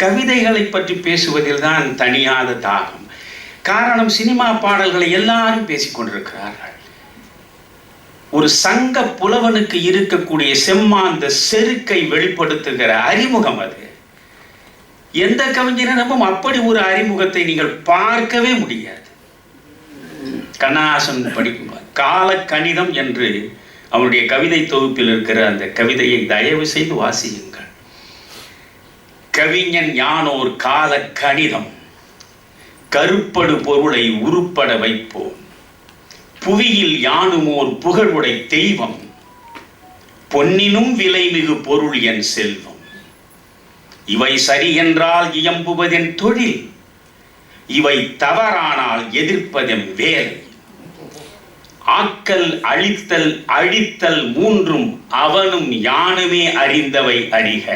கவிதைகளை பற்றி பேசுவதில் தான் தனியாத தாகம். காரணம், சினிமா பாடல்களை எல்லாரும் பேசிக்கொண்டிருக்கிறார்கள். ஒரு சங்க புலவனுக்கு இருக்கக்கூடிய செம்மாந்த செருக்கை வெளிப்படுத்துகிற அறிமுகம் அது. எந்த கவிஞரிடமும் அப்படி ஒரு அறிமுகத்தை நீங்கள் பார்க்கவே முடியாது. கண்ணதாசன் படிக்கும் கால கணிதம் என்று அவருடைய கவிதை தொகுப்பில் இருக்கிற அந்த கவிதையை தயவு செய்து வாசியுங்கள். கவிஞன் யானோர் கால கணிதம், கருப்படு பொருளை உருப்பட வைப்போம், புவியில் யானுமோர் புகழுடை தெய்வம், பொன்னினும் விலைமிகு பொருள் என் செல்வம், இவை சரி என்றால் இயம்புவதென் தொழில், இவை தவறானால் எதிர்ப்பதென் வேலை, ஆக்கல் அழித்தல் அழித்தல் மூன்றும் அவனும் யானுமே அறிந்தவை அறிக,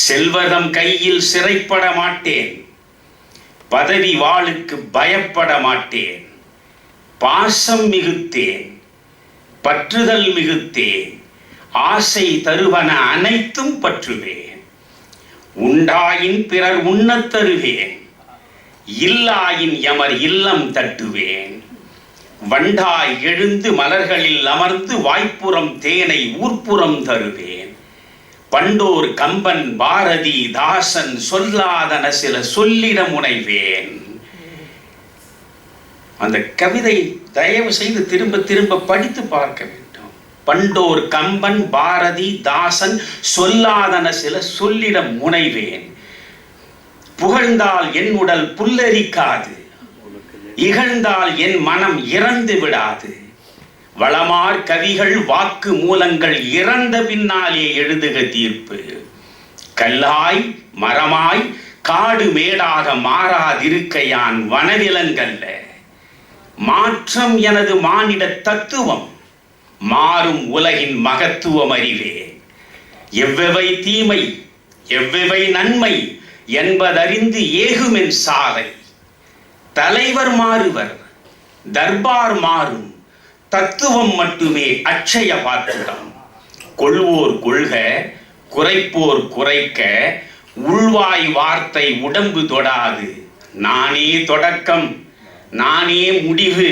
செல்வதம் கையில் சிறைப்பட மாட்டேன், பதவி வாளுக்கு பயப்பட மாட்டேன், பாசம் மிகுத்தேன் பற்றுதல் மிகுத்தேன், ஆசை தருவன அனைத்தும் பற்றுவேன், உண்டாயின் பிறர் உண்ணத் தருவேன், இல்லாயின் எமர் இல்லம் தட்டுவேன், வண்டாய் எழுந்து மலர்களில் அமர்ந்து வாய்ப்புறம் தேனை ஊர்ப்புறம் தருவேன், பண்டோர் கம்பன் பாரதி தாசன் சொல்லாதன சில சொல்லிட முனைவேன். அந்த கவிதை தயவு செய்து திரும்ப திரும்ப படித்து பார்க்க வேண்டும். பண்டோர் கம்பன் பாரதி தாசன் சொல்லாதன சில சொல்லிட முனைவேன், புகழ்ந்தால் என் உடல் புல்லரிக்காது, இகழ்ந்தால் என் மனம் இறந்து விடாது, வளமார் கவிகள் வாக்கு மூலங்கள் இறந்த பின்னாலே எழுதுக தீர்ப்பு, கல்லாய் மரமாய் காடு மேடாக மாறாதிருக்கையான் வனவிலங்கல்ல, மாற்றம் எனது மானிட தத்துவம், மாறும் உலகின் மகத்துவம் அறிவேன், எவ்வெவை தீமை எவ்வெவை நன்மை என்பதறிந்து ஏகுமென் சாலை, தலைவர் மாறுவர் தர்பார் மாறும், தத்துவம் மட்டுமே அட்சய பாத்திரம், கொள்வோர் கொள்க குறைப்போர் குறைக்க, உள்வாய் வார்த்தை உடம்பு தொடாது, நானே தொடக்கம் நானே முடிவு,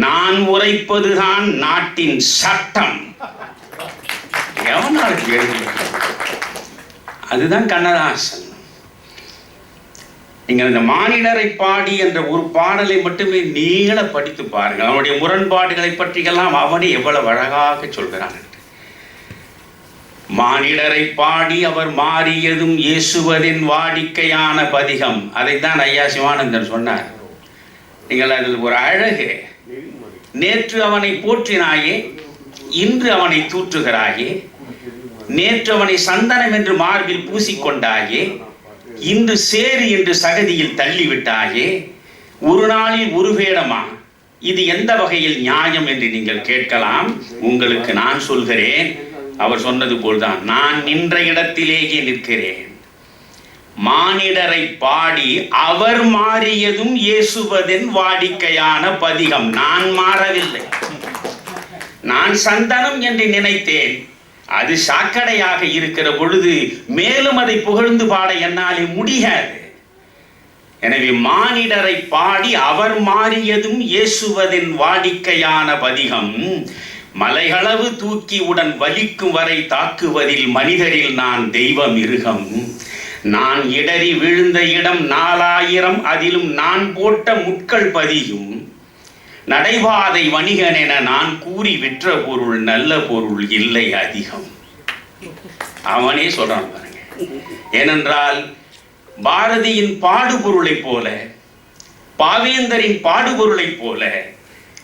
நான் உரைப்பதுதான் நாட்டின் சட்டம். எவனால் அதுதான் கண்ணதாசன். நீங்கள் இந்த மானிடரை பாடி என்ற ஒரு பாடலை மட்டுமே நீள படித்து பாருங்கள். அவனுடைய முரண்பாடுகளை பற்றியெல்லாம் அவனே எவ்வளவு அழகாக சொல்கிறான். மானிடரை பாடி அவர் மாறியதும் இயேசுவதின் வாடிக்கையான பதிகம். அதைத்தான் ஐயா சிவானந்தன் சொன்னார். நீங்கள் அதில் ஒரு அழகு, நேற்று அவனை போற்றினாயே இன்று அவனை தூற்றுகிறாயே, நேற்று அவனை சந்தனம் என்று மார்பில் பூசிக்கொண்டாயே, இன்று சேறு என்று சகதியில் தள்ளிவிட்டாயே, ஒரு நாளில் ஒரு வேடமா, இது எந்த வகையில் நியாயம் என்று நீங்கள் கேட்கலாம். உங்களுக்கு நான் சொல்கிறேன், அவர் சொன்னது போல்தான், நான் நின்ற இடத்திலேயே நிற்கிறேன். மானிடரை பாடி அவர் மாறியதும் இயேசுவதின் வாடிக்கையான பதிகம். நான் மாறவில்லை. நான் சந்தனம் என்று நினைத்தேன், அது சாக்கடையாக இருக்கிற பொழுது மேலும் அதை புகழ்ந்து பாட என்னாலே முடியாது. எனவே மானிடரை பாடி அவர் மாறியதும் இயேசுவதின் வாடிக்கையான பதிகம். மலைகளவு தூக்கி உடன் வலிக்கும் வரை தாக்குவதில் மனிதரில் நான் தெய்வ மிருகம். நான் இடறி விழுந்த இடம் 4000, அதிலும் நான் போட்ட முட்கள் பதியும். நடைபாதை வணிகன் என நான் கூறி விற்ற பொருள் நல்ல பொருள் இல்லை அதிகம். அவனே சொல்றான் பாருங்க. ஏனென்றால் பாரதியின் பாடுபொருளை போல, பாவேந்தரின் பாடுபொருளை போல,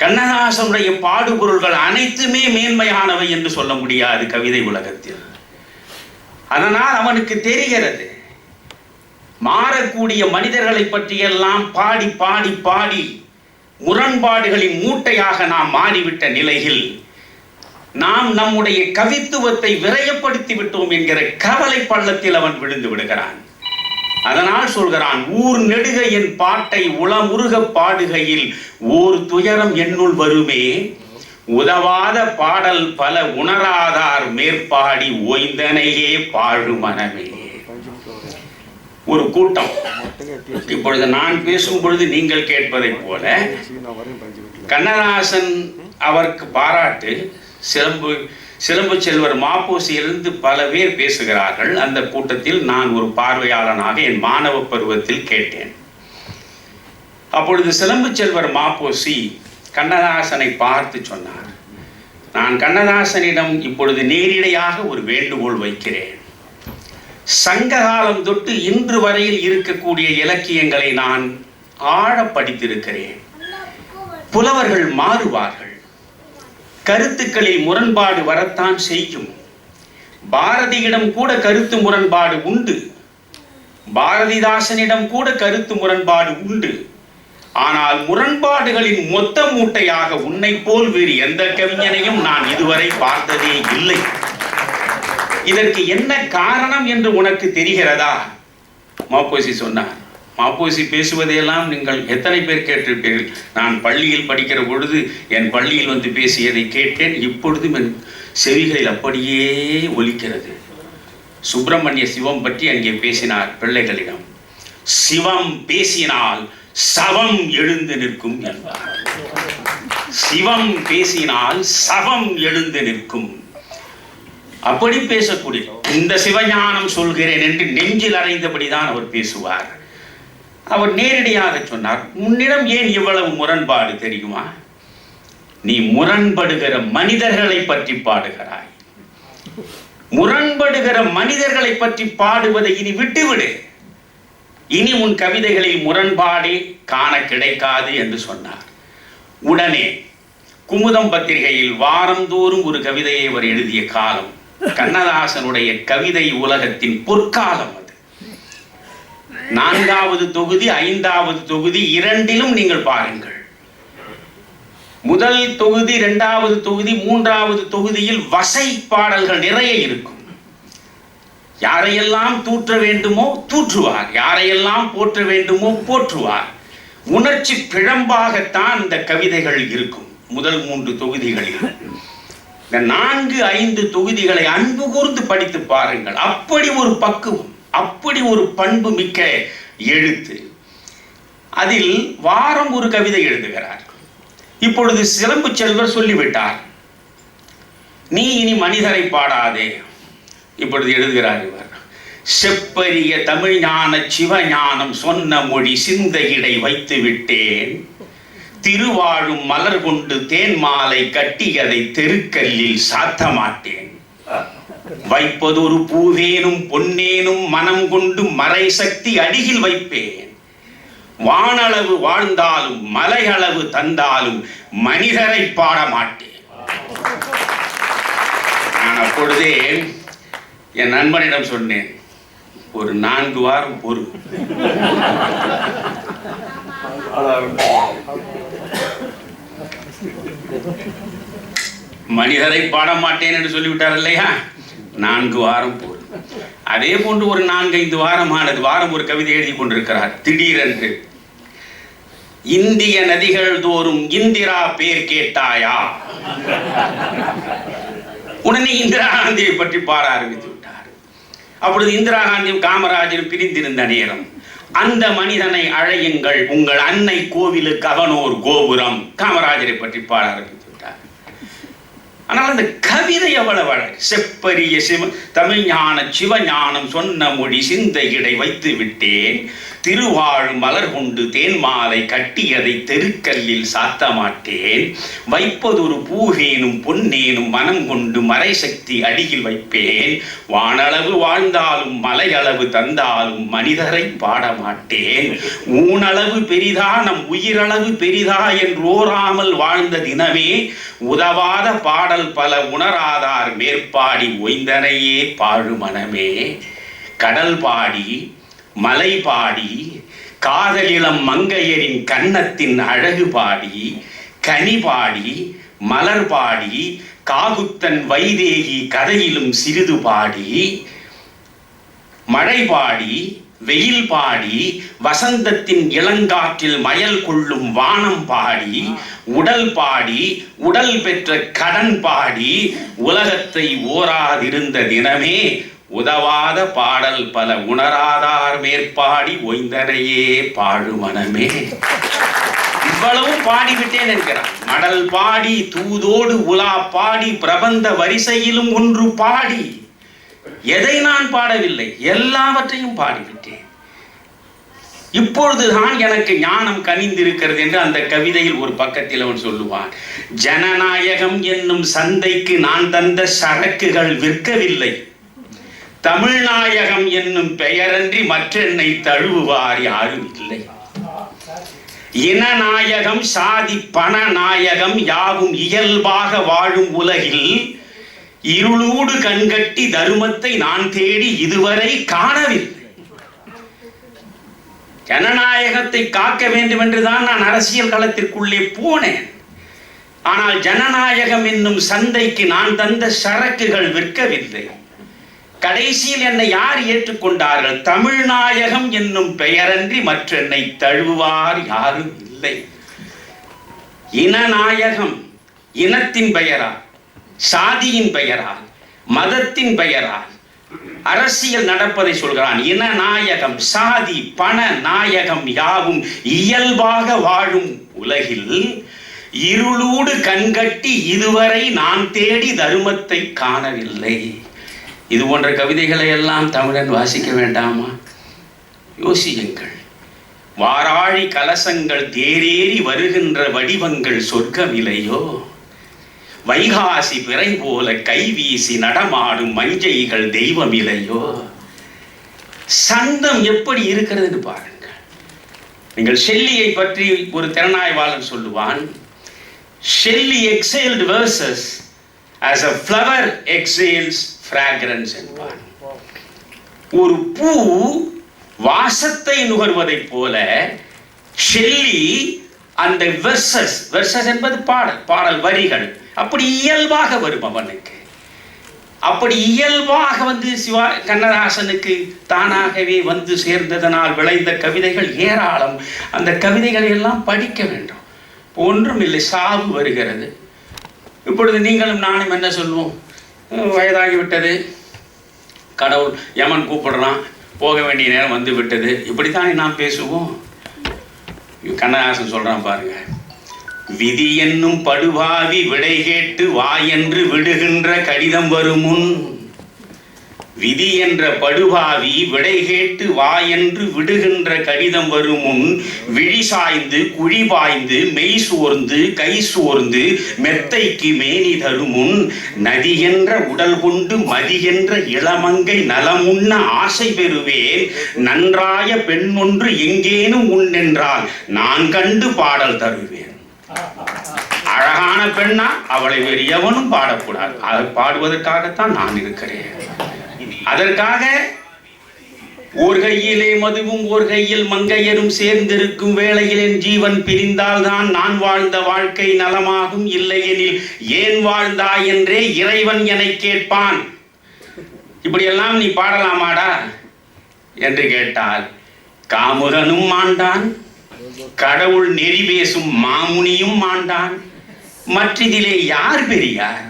கண்ணதாசனுடைய பாடுபொருள்கள் அனைத்துமே மேன்மையானவை என்று சொல்ல முடியாது கவிதை உலகத்தில். அதனால் அவனுக்கு தெரிகிறது, மாறக்கூடிய மனிதர்களை பற்றியெல்லாம் பாடி பாடி பாடி முரண்பாடுகளின் மூட்டையாக நாம் மாறிவிட்ட நிலையில் நாம் நம்முடைய கவித்துவத்தை விரயப்படுத்தி விட்டோம் என்கிற கவலை பள்ளத்தில் அவன் விழுந்து விடுகிறான். அதனால் சொல்கிறான், ஊர் நெடுக என் பாட்டை உளமுருக பாடுகையில் ஓர் துயரம் என்னுள் வருமே, உதவாத பாடல் பல உணராதார் மேற்பாடி ஓய்ந்தனையே பாழு மனமே. ஒரு கூட்டம். இப்பொழுது நான் பேசும் பொழுது நீங்கள் கேட்பதை போல கண்ணதாசன் அவருக்கு பாராட்டு, சிலம்பு செல்வர் மாப்போசியிலிருந்து பல பேர் பேசுகிறார்கள். அந்த கூட்டத்தில் நான் ஒரு பார்வையாளனாக என் மாணவ பருவத்தில் கேட்டேன். அப்பொழுது சிலம்பு செல்வர் மாப்போசி கண்ணதாசனை பார்த்து சொன்னார், நான் கண்ணதாசனிடம் இப்பொழுது நேரிடையாக ஒரு வேண்டுகோள் வைக்கிறேன். சங்க காலம் தொட்டு இன்று வரையில் இருக்கக்கூடிய இலக்கியங்களை நான் ஆழ படித்திருக்கிறேன். புலவர்கள் மாறுவார்கள், கருத்துக்களில் முரண்பாடு வரத்தான் செய்யும். பாரதியிடம் கூட கருத்து முரண்பாடு உண்டு, பாரதிதாசனிடம் கூட கருத்து முரண்பாடு உண்டு. ஆனால் முரண்பாடுகளின் மொத்த மூட்டையாக உன்னை போல் வேறு எந்த கவிஞனையும் நான் இதுவரை பார்த்ததே இல்லை. இதற்கு என்ன காரணம் என்று உனக்கு தெரிகிறதா? மாப்போசி சொன்னார். மாப்போசி பேசுவதையெல்லாம் நீங்கள் எத்தனை பேர் கேட்டிருப்பீர்கள்? நான் பள்ளியில் படிக்கிற பொழுது என் பள்ளியில் வந்து பேசியதை கேட்டேன். இப்பொழுதும் என் செவிகளில் அப்படியே ஒலிக்கிறது. சுப்பிரமணிய சிவம் பற்றி அங்கே பேசினார் பிள்ளைகளிடம். சிவம் பேசினால் சவம் எழுந்து நிற்கும் என்பார். சிவம் பேசினால் சவம் எழுந்து நிற்கும். அப்படி பேசக்கூடிய இந்த சிவஞானம் சொல்கிறேன் என்று நெஞ்சில் அறைந்தபடிதான் அவர் பேசுவார். அவர் நேரடியாக சொன்னார், உன்னிடம் ஏன் இவ்வளவு முரண்பாடு தெரியுமா? நீ முரண்படுகிற மனிதர்களை பற்றி பாடுகிறாய். முரண்படுகிற மனிதர்களை பற்றி பாடுவதை இனி விட்டுவிடு. இனி உன் கவிதைகளில் முரண்பாடே காண கிடைக்காது என்று சொன்னார். உடனே குமுதம் பத்திரிகையில் வாரந்தோறும் ஒரு கவிதையை அவர் எழுதிய காலம் கண்ணதாசனுடைய கவிதை உலகத்தின் பொற்காலம். அது 4வது தொகுதி 5வது தொகுதி இரண்டிலும் நீங்கள் பாருங்கள். முதல் தொகுதி 2வது தொகுதி 3வது தொகுதியில் வசை பாடல்கள் நிறைய இருக்கும். யாரையெல்லாம் தூற்ற வேண்டுமோ தூற்றுவார், யாரையெல்லாம் போற்ற வேண்டுமோ போற்றுவார். உணர்ச்சி பிழம்பாகத்தான் இந்த கவிதைகள் இருக்கும். முதல் 3 தொகுதிகளில் இந்த 4-5 தொகுதிகளை அன்பு கூர்ந்து படித்து பாருங்கள். அப்படி ஒரு பக்குவம், அப்படி ஒரு பண்பு மிக்க எழுத்து. அதில் வாரம் ஒரு கவிதை எழுதுகிறார். இப்பொழுது சிலம்பு செல்வர் சொல்லிவிட்டார், நீ இனி மனிதரை பாடாதே. இப்பொழுது எழுதுகிறார் இவர், செப்பரிய தமிழ் ஞான சிவஞானம் சொன்ன மொழி சிந்தையிடை வைத்து விட்டேன். திருவாழும் மலர் கொண்டு தேன் மாலை கட்டியதை தெருக்கல்லில் சாத்த மாட்டேன். வைப்பதொரு பூவேனும் பொன்னேனும் மனம் கொண்டு மறை சக்தி அடியில் வைப்பேன். வானளவு வாழ்ந்தாலும் மலையளவு தந்தாலும் மனிதரை பாட மாட்டேன். நான் அப்பொழுதே என் நண்பனிடம் சொன்னேன், ஒரு 4 வாரம் பொறு. மனிதரை பாட மாட்டேன் என்று சொல்லிவிட்டார் இல்லையா? 4 வாரம் பொறு. அதே போன்று ஒரு 4-5 வாரம் ஆனது. வாரம் ஒரு கவிதை எழுதி கொண்டிருக்கிறார். திடீரென்று, இந்திய நதிகள் தோறும் இந்திரா பேர் கேட்டாயா? உடனே இந்திரா காந்தியை பற்றி பாட ஆரம்பித்து விட்டார். அப்பொழுது இந்திரா காந்தியும் காமராஜரும் பிரிந்திருந்த நேரம், அந்த மனிதனை அழையுங்கள், உங்கள் அன்னை கோவிலுக்கு அவனோர் கோபுரம். காமராஜரை பற்றி பாட ஆரம்பித்து விட்டார். ஆனால் அந்த கவிதை எவ்வளவு அழகு! செப்பரிய தமிழ் ஞான சிவஞானம் சொன்ன மொழி சிந்தையிடை வைத்து விட்டேன். திருவாழ் மலர் கொண்டு தேன் மாலை கட்டியதை தெருக்கல்லில் சாத்த மாட்டேன். வைப்பதொரு பூவேனும் பொன்னேனும் மனம் கொண்டு மறை சக்தி அடியில் வைப்பேன். வானளவு வாழ்ந்தாலும் மலையளவு தந்தாலும் மனிதரை பாட மாட்டேன். ஊனளவு பெரிதா நம் உயிரளவு பெரிதா என்றோராமல் வாழ்ந்த தினமே உதவாத பாடல் பல உணராதார் மேற்பாடி ஒய்ந்தனையே பாழு மனமே. கடல் பாடி மலை பாடி காதலிளம் மங்கையரின் கன்னத்தின் அழகு பாடி கனி பாடி மலர் பாடி காகுத்தன் வைதேகி கதையிலும் சிறிது பாடி மழை பாடி வெயில் பாடி வசந்தத்தின் இளங்காற்றில் மயல் கொள்ளும் வானம் பாடி உடல் பாடி உடல் பெற்ற கடன் பாடி உலகத்தை ஓராதிருந்த தினமே உதவாத பாடல் பல உணராதார் மேற்பாடி ஒய்ந்தனையே பாழு மனமே. இவ்வளவும் பாடிவிட்டேன் என்கிறான். மடல் பாடி தூதோடு உலா பாடி பிரபந்த வரிசையிலும் ஒன்று பாடி. எதை நான் பாடவில்லை, எல்லாவற்றையும் பாடிவிட்டேன். இப்பொழுதுதான் எனக்கு ஞானம் கனிந்திருக்கிறது என்று அந்த கவிதையில் ஒரு பக்கத்தில் அவன் சொல்லுவான். ஜனநாயகம் என்னும் சந்தைக்கு நான் தந்த சரக்குகள் விற்கவில்லை, தமிழ்நாயகம் என்னும் பெயரன்றி மற்றென்னை தழுவுவார் யாரும் இல்லை. இனநாயகம் சாதி பண நாயகம் யாவும் இயல்பாக வாழும் உலகில் இருளூடு கண்கட்டி தருமத்தை நான் தேடி இதுவரை காணவில்லை. ஜனநாயகத்தை காக்க வேண்டும் என்றுதான் நான் அரசியல் களத்திற்குள்ளே போனேன். ஆனால் ஜனநாயகம் என்னும் சந்தைக்கு நான் தந்த சரக்குகள் விற்கவில்லை. கடைசியில் என்னை யார் ஏற்றுக்கொண்டார்கள்? தமிழ்நாயகம் என்னும் பெயரன்றி மற்றென்னை தழுவார் யாரும் இல்லை. இனநாயகம் இனத்தின் பெயரால், சாதியின் பெயரால், மதத்தின் பெயரால் அரசியல் நடப்பதை சொல்கிறான். இனநாயகம் சாதி பண நாயகம் யாவும் இயல்பாக வாழும் உலகில் இருளூடு கண்கட்டி இதுவரை நான் தேடி தருமத்தை காணவில்லை. இது போன்ற கவிதைகளை எல்லாம் தமிழன் வாசிக்க வேண்டாமா? யோசியுங்கள். வாராழி கலசங்கள் தேரேறி வருகின்ற வடிவங்கள் சொர்க்கமில்லையோ? வைகாசி பிறை போல கைவீசி நடமாடும் மஞ்சைகள் தெய்வமில்லையோ? சந்தம் எப்படி இருக்கிறது பாருங்கள். நீங்கள் ஷெல்லியை பற்றி ஒரு திறனாய்வாளன் சொல்லுவான். Shelley exhaled verses as a flower exhales fragrance என்பான். ஒரு பூ வாசத்தை நுகர்வதைப் போல ஷெல்லி அந்த வெர்சஸ் என்பது பாடல் வரிகள் அப்படி இயல்பாக வரும் அவனுக்கு. அப்படி இயல்பாக கண்ணதாசனுக்கு தானாகவே வந்து சேர்ந்ததனால் விளைந்த கவிதைகள் ஏராளம். அந்த கவிதைகளை எல்லாம் படிக்க வேண்டும். ஒன்றும் இல்லை, சாவு வருகிறது. இப்பொழுது நீங்களும் நானும் என்ன சொல்வோம்? வயதாகிவிட்டது, கடவுள் யமன் கூப்பிடுறான், போக வேண்டிய நேரம் வந்து விட்டது, இப்படித்தானே நாம் பேசுவோம். கண்ணதாசன் சொல்றான் பாருங்க. விதி என்னும் படுபாவி விடை கேட்டு வா என்று விடுகின்ற கடிதம் வருமுன். விதி என்ற படுபாவி விடை கேட்டு வா என்று விடுகின்ற கடிதம் வருமுன் விழி சாய்ந்து குழி பாய்ந்து மெய் சோர்ந்து கை சோர்ந்து மெத்தைக்கு மேனி தருமுன் நதி என்ற உடல் கொண்டு மதி என்ற இளமங்கை நலமுண்ண ஆசை பெறுவேன். நன்றாய பெண் ஒன்று எங்கேனும் உண்டென்றால் நான் கண்டு பாடல் தருவேன். அழகான பெண்ணா அவளை வேறு எவனும் பாடக்கூடாது. அதை பாடுவதற்காகத்தான் நான் இருக்கிறேன். அதற்காக ஒரு கையிலே மதுவும் ஒரு கையில் மங்கையரும் சேர்ந்திருக்கும் வேளையில் என் ஜீவன் பிரிந்தால் தான் நான் வாழ்ந்த வாழ்க்கை நலமாகும். இல்லையெனில் ஏன் வாழ்ந்தாய் என்றே இறைவன் என்னை கேட்பான். இப்படியெல்லாம் நீ பாடலாமாடா என்று கேட்டால் காமுகனும் மாண்டான், கடவுள் நெறி பேசும் மாமுனியும் மாண்டான். மற்றிதிலே யார் பெரியார்?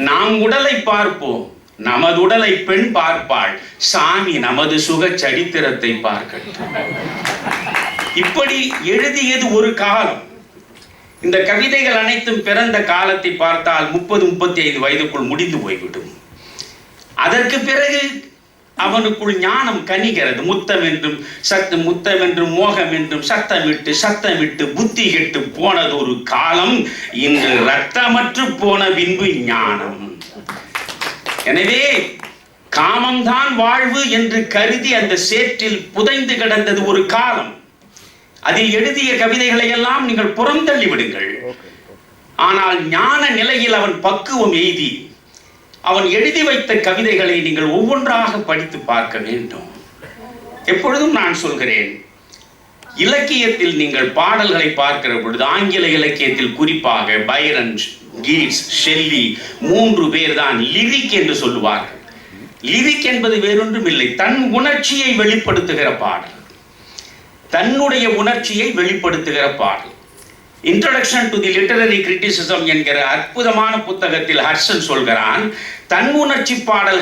நாம் உடலை பார்ப்போம், நமது உடலை பெண் பார்ப்பாள். சாமி நமது சுக சரித்திரத்தை பார்க்கட்டும். இப்படி எழுதியது ஒரு காலம். இந்த கவிதைகள் அனைத்தும் பிறந்த காலத்தை பார்த்தால் 30-35 வயதுக்குள் முடிந்து போய்விடும். அதற்கு பிறகு அவனுக்குள் ஞானம் கனிகிறது. முத்தம் என்றும் மோகம் என்றும் சத்தமிட்டு புத்தி கெட்டு போனது ஒரு காலம். இன்று ரத்தமற்று போன பின்பு ஞானம். எனவே காமம்தான் வாழ்வு என்று கருதி அந்த சேற்றில் புதைந்து கிடந்தது ஒரு காலம். அதில் எழுதிய கவிதைகளை எல்லாம் நீங்கள் புறந்தள்ளி விடுங்கள். ஆனால் ஞான நிலையில் அவன் பக்குவம் எய்தி அவன் எழுதி வைத்த கவிதைகளை நீங்கள் ஒவ்வொன்றாக படித்து பார்க்க வேண்டும். எப்பொழுதும் நான் சொல்கிறேன், இலக்கியத்தில் நீங்கள் பாடல்களை பார்க்கிற பொழுது, ஆங்கில இலக்கியத்தில் குறிப்பாக பைரன், கீட்ஸ், ஷெல்லி 3 பேர் தான் லிரிக் என்று சொல்லுவார்கள். லிரிக் என்பது வேறொன்றும் இல்லை, தன் உணர்ச்சியை வெளிப்படுத்துகிற பாடல், தன்னுடைய உணர்ச்சியை வெளிப்படுத்துகிற பாடல். Introduction to the literary criticism என்கிற அற்புதமான புத்தகத்தில் ஹட்சன் சொல்கிறான், தன் உணர்ச்சி பாடல்கள்